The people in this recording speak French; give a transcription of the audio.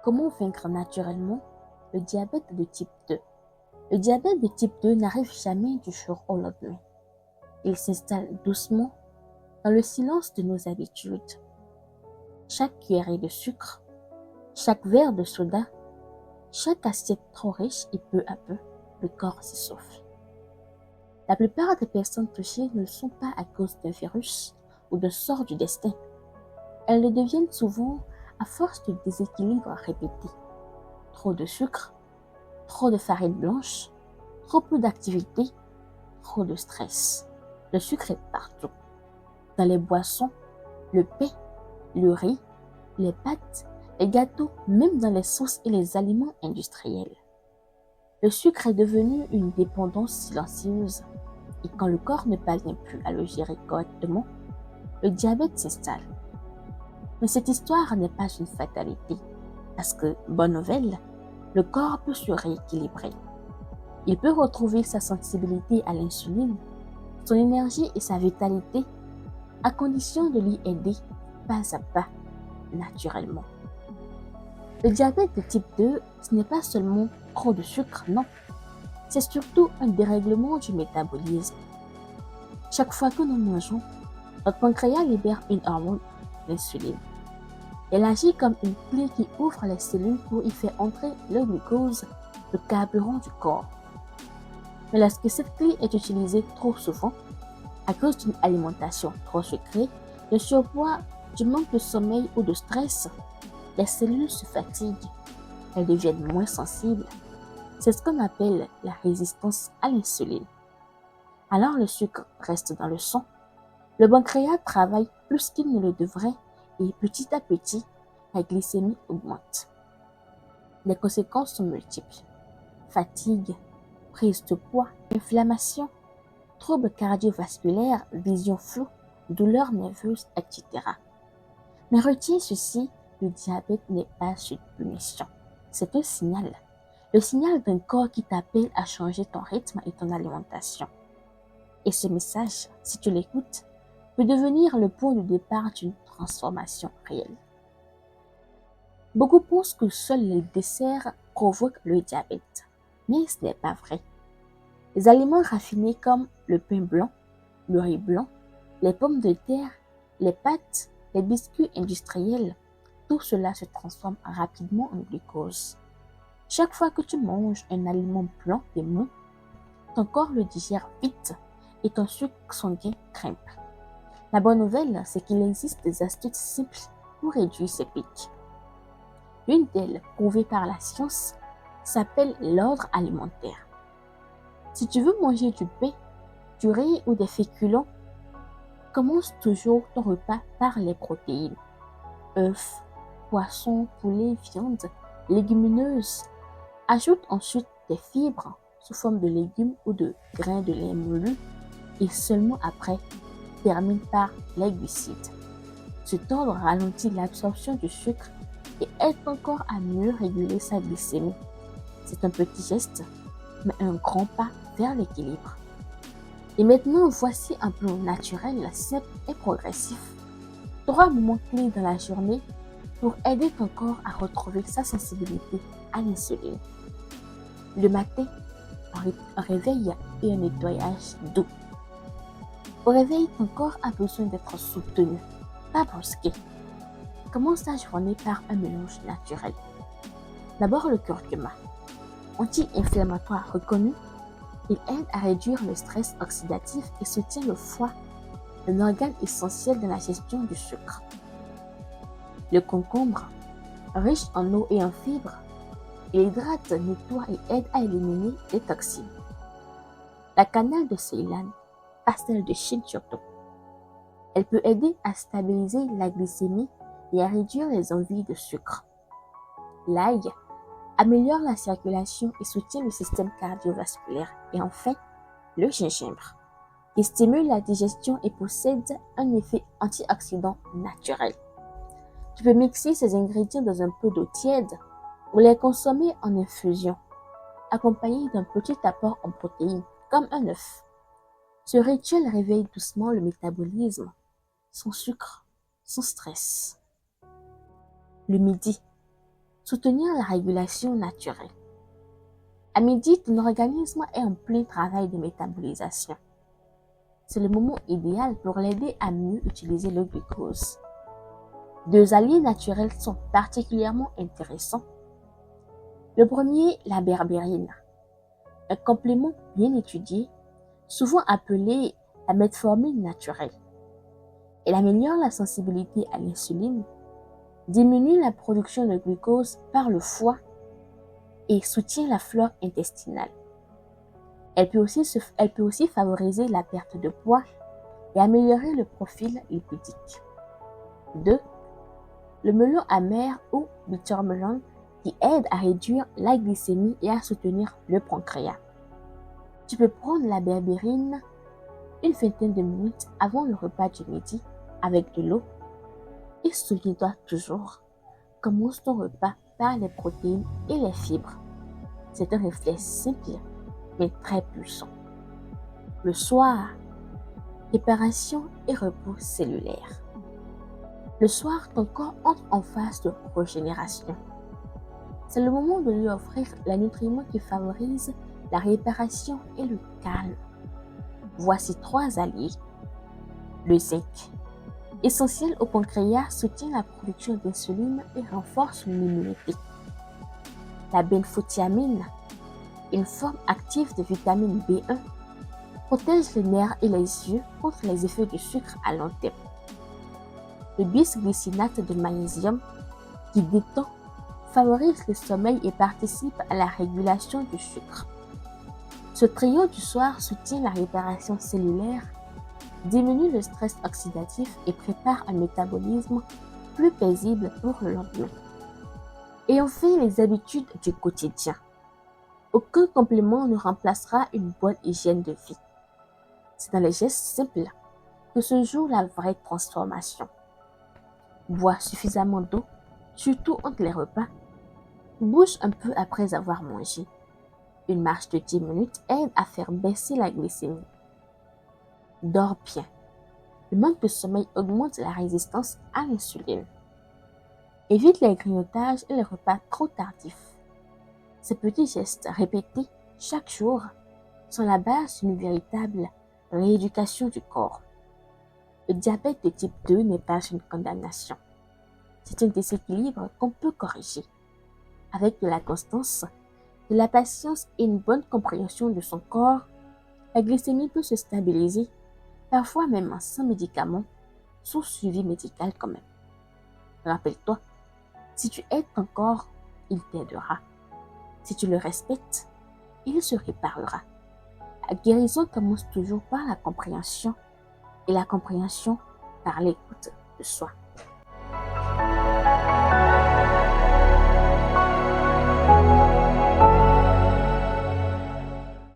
Comment vaincre naturellement le diabète de type 2? Le diabète de type 2 n'arrive jamais du jour au lendemain. Il s'installe doucement dans le silence de nos habitudes. Chaque cuillerée de sucre, chaque verre de soda, chaque assiette trop riche et peu à peu, le corps s'essouffle. La plupart des personnes touchées ne le sont pas à cause d'un virus ou d'un sort du destin. Elles le deviennent souvent à force de déséquilibres répétés. Trop de sucre, trop de farine blanche, trop peu d'activité, trop de stress. Le sucre est partout. Dans les boissons, le pain, le riz, les pâtes, les gâteaux, même dans les sauces et les aliments industriels. Le sucre est devenu une dépendance silencieuse et quand le corps ne parvient plus à le gérer correctement, le diabète s'installe. Mais cette histoire n'est pas une fatalité parce que, bonne nouvelle, le corps peut se rééquilibrer. Il peut retrouver sa sensibilité à l'insuline, son énergie et sa vitalité, à condition de l'y aider pas à pas, naturellement. Le diabète de type 2, ce n'est pas seulement trop de sucre, non. C'est surtout un dérèglement du métabolisme. Chaque fois que nous mangeons, notre pancréas libère une hormone, l'insuline. Elle agit comme une clé qui ouvre les cellules pour y faire entrer le glucose, le carburant du corps. Mais lorsque cette clé est utilisée trop souvent, à cause d'une alimentation trop sucrée, de surpoids, du manque de sommeil ou de stress, les cellules se fatiguent, elles deviennent moins sensibles. C'est ce qu'on appelle la résistance à l'insuline. Alors le sucre reste dans le sang, le pancréas travaille plus qu'il ne le devrait et petit à petit, la glycémie augmente. Les conséquences sont multiples. Fatigue, prise de poids, inflammation, troubles cardiovasculaires, vision floue, douleurs nerveuses, etc. Mais retiens ceci, le diabète n'est pas une punition. C'est un signal. Le signal d'un corps qui t'appelle à changer ton rythme et ton alimentation. Et ce message, si tu l'écoutes, peut devenir le point de départ d'une transformation réelle. Beaucoup pensent que seuls les desserts provoquent le diabète, mais ce n'est pas vrai. Les aliments raffinés comme le pain blanc, le riz blanc, les pommes de terre, les pâtes, les biscuits industriels, tout cela se transforme rapidement en glucose. Chaque fois que tu manges un aliment blanc et mou, ton corps le digère vite et ton sucre sanguin grimpe. La bonne nouvelle, c'est qu'il existe des astuces simples pour réduire ces pics. L'une d'elles, prouvée par la science, s'appelle l'ordre alimentaire. Si tu veux manger du pain, du riz ou des féculents, commence toujours ton repas par les protéines. Œufs, poissons, poulet, viande, légumineuses. Ajoute ensuite des fibres sous forme de légumes ou de grains de lait moulu et seulement après, termine par les glucides. Cet ordre ralentit l'absorption du sucre et aide encore à mieux réguler sa glycémie. C'est un petit geste, mais un grand pas vers l'équilibre. Et maintenant, voici un plan naturel, simple et progressif. 3 moments clés dans la journée pour aider ton corps à retrouver sa sensibilité à l'insuline. Le matin, un réveil et un nettoyage doux. Au réveil, ton corps a besoin d'être soutenu, pas brusqué. Commence ta journée par un mélange naturel. D'abord le curcuma. Anti-inflammatoire reconnu, il aide à réduire le stress oxydatif et soutient le foie, un organe essentiel dans la gestion du sucre. Le concombre, riche en eau et en fibres, il hydrate, nettoie et aide à éliminer les toxines. La cannelle de Ceylan, pastel de Chine surtout, elle peut aider à stabiliser la glycémie et à réduire les envies de sucre. L'ail améliore la circulation et soutient le système cardiovasculaire. Et enfin, le gingembre, qui stimule la digestion et possède un effet antioxydant naturel. Tu peux mixer ces ingrédients dans un peu d'eau tiède ou les consommer en infusion, accompagné d'un petit apport en protéines, comme un œuf. Ce rituel réveille doucement le métabolisme, sans sucre, sans stress. Le midi, Soutenir la régulation naturelle. À midi, ton organisme est en plein travail de métabolisation. C'est le moment idéal pour l'aider à mieux utiliser le glucose. Deux alliés naturels sont particulièrement intéressants. Le premier, la berbérine, un complément bien étudié, souvent appelé la metformine naturelle. Elle améliore la sensibilité à l'insuline, diminue la production de glucose par le foie et soutient la flore intestinale. Elle peut aussi favoriser la perte de poids et améliorer le profil lipidique. 2. Le melon amer ou bittermelon qui aide à réduire la glycémie et à soutenir le pancréas. Tu peux prendre la berbérine une vingtaine de minutes avant le repas du midi avec de l'eau et souviens-toi toujours, commence ton repas par les protéines et les fibres. C'est un réflexe simple mais très puissant. Le soir, réparation et repos cellulaire. Le soir, ton corps entre en phase de régénération. C'est le moment de lui offrir les nutriments qui favorisent la réparation et le calme. Voici 3 alliés. Le zinc, essentiel au pancréas, soutient la production d'insuline et renforce l'immunité. La benfotiamine, une forme active de vitamine B1, protège les nerfs et les yeux contre les effets du sucre à long terme. Le bisglycinate de magnésium, qui détend, favorise le sommeil et participe à la régulation du sucre. Ce trio du soir soutient la réparation cellulaire, diminue le stress oxydatif et prépare un métabolisme plus paisible pour le lendemain. Et enfin, les habitudes du quotidien. Aucun complément ne remplacera une bonne hygiène de vie. C'est dans les gestes simples que se joue la vraie transformation. Bois suffisamment d'eau, surtout entre les repas. Bouge un peu après avoir mangé. Une marche de 10 minutes aide à faire baisser la glycémie. Dors bien. Le manque de sommeil augmente la résistance à l'insuline. Évite les grignotages et les repas trop tardifs. Ces petits gestes répétés chaque jour sont la base d'une véritable rééducation du corps. Le diabète de type 2 n'est pas une condamnation. C'est un déséquilibre qu'on peut corriger. Avec de la constance, de la patience et une bonne compréhension de son corps, la glycémie peut se stabiliser, parfois même sans médicaments, sous suivi médical quand même. Rappelle-toi, si tu aides ton corps, il t'aidera. Si tu le respectes, il se réparera. La guérison commence toujours par la compréhension et la compréhension par l'écoute de soi.